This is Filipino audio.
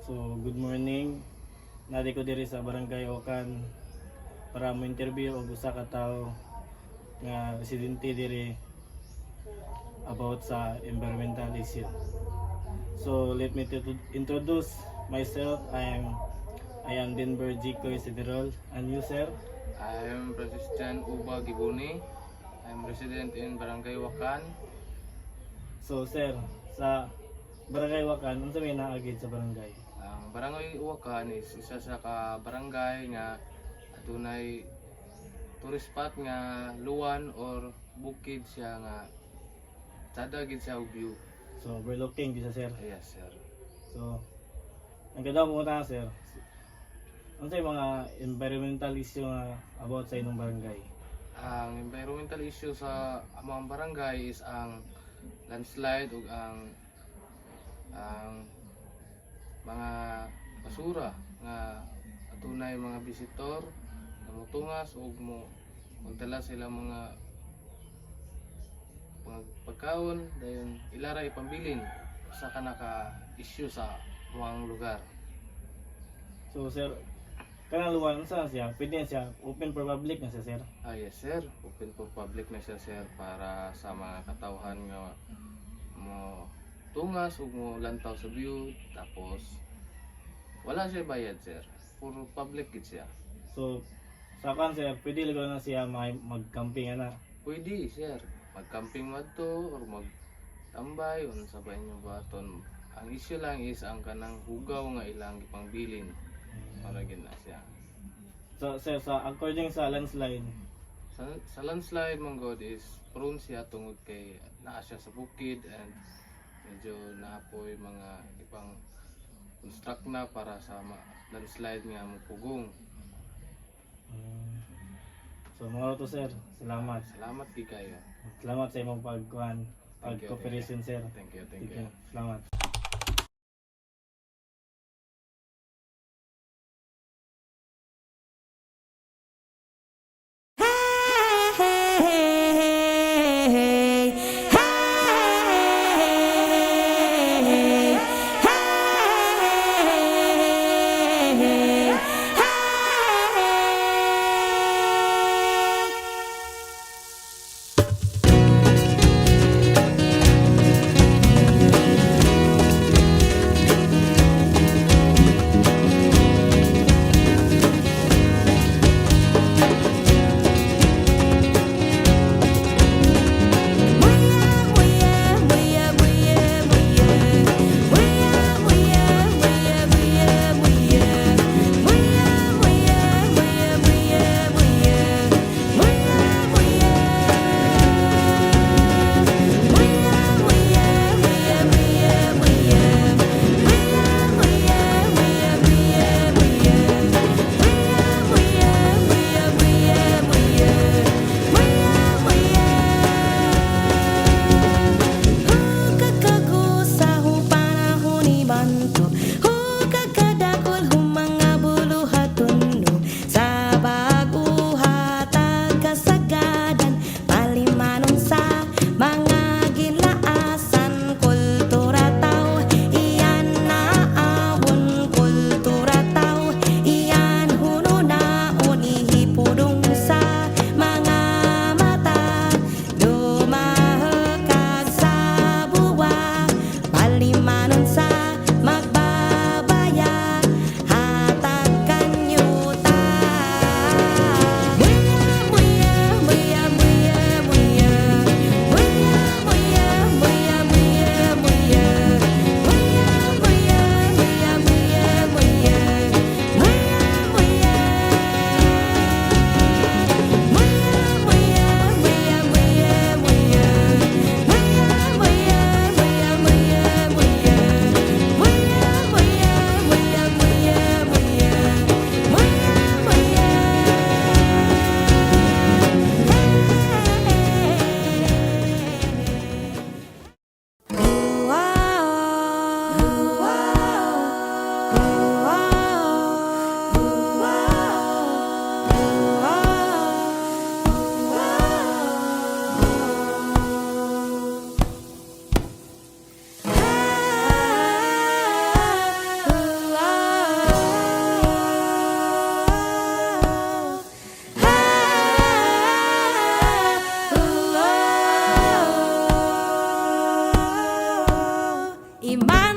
So, good morning. Nadi ko diri sa Barangay Okan para mo interview og usa ka tawo nga residente diri about sa environmental issue. So, let me introduce myself. I am Denver Jicoy Siderol. And you, sir? I am Franciscan Uba Gibuni. I am resident in Barangay Wakan. So, sir, sa Barangay Wakan, unsa may naagid sa barangay? Ang Barangay Wakan is isa sa ka barangay nga adunay tourist spot nga luwan or bukid siya nga tada gid siya og view. So, overlooking bisa, sir. Yes, sir. So, ang ganda mo na, sir. Ano sa mga environmental issue nga about sa inyong barangay? Ang environmental issue sa among barangay is ang landslide ug ang mga basura nga adunay mga visitor na motungas ug magdala sila mga pagkaon dayon ilaray pambilin sa kanaka issue sa mga lugar. So, sir, kanang luwan sa siya, pwede na siya open for public na siya, sir. Yes, sir, open for public na siya, sir, para sa mga katawhan nga mo tungas ug mo lantaw sa view, tapos wala siya bayad, sir, puro public gid siya. So, sa kan, sir, pwede ligaw na siya mag-camping na. Pwede, sir, mag-camping madto or mag-tambay unsa ba inyo baton. Ang issue lang is ang kanang hugaw nga ilang gipangbilin para gina siya. So, sir, according sa landslide, Sa landslide mong god is prone siya tungod kay naa siya sa bukid and medyo naapoy mga ibang construct na para sa landslide nga mapugong. so mga to, sir, salamat. Salamat di kayo. Salamat sa imong Thank you, pag-cooperation, sir. Thank you. Salamat. Di man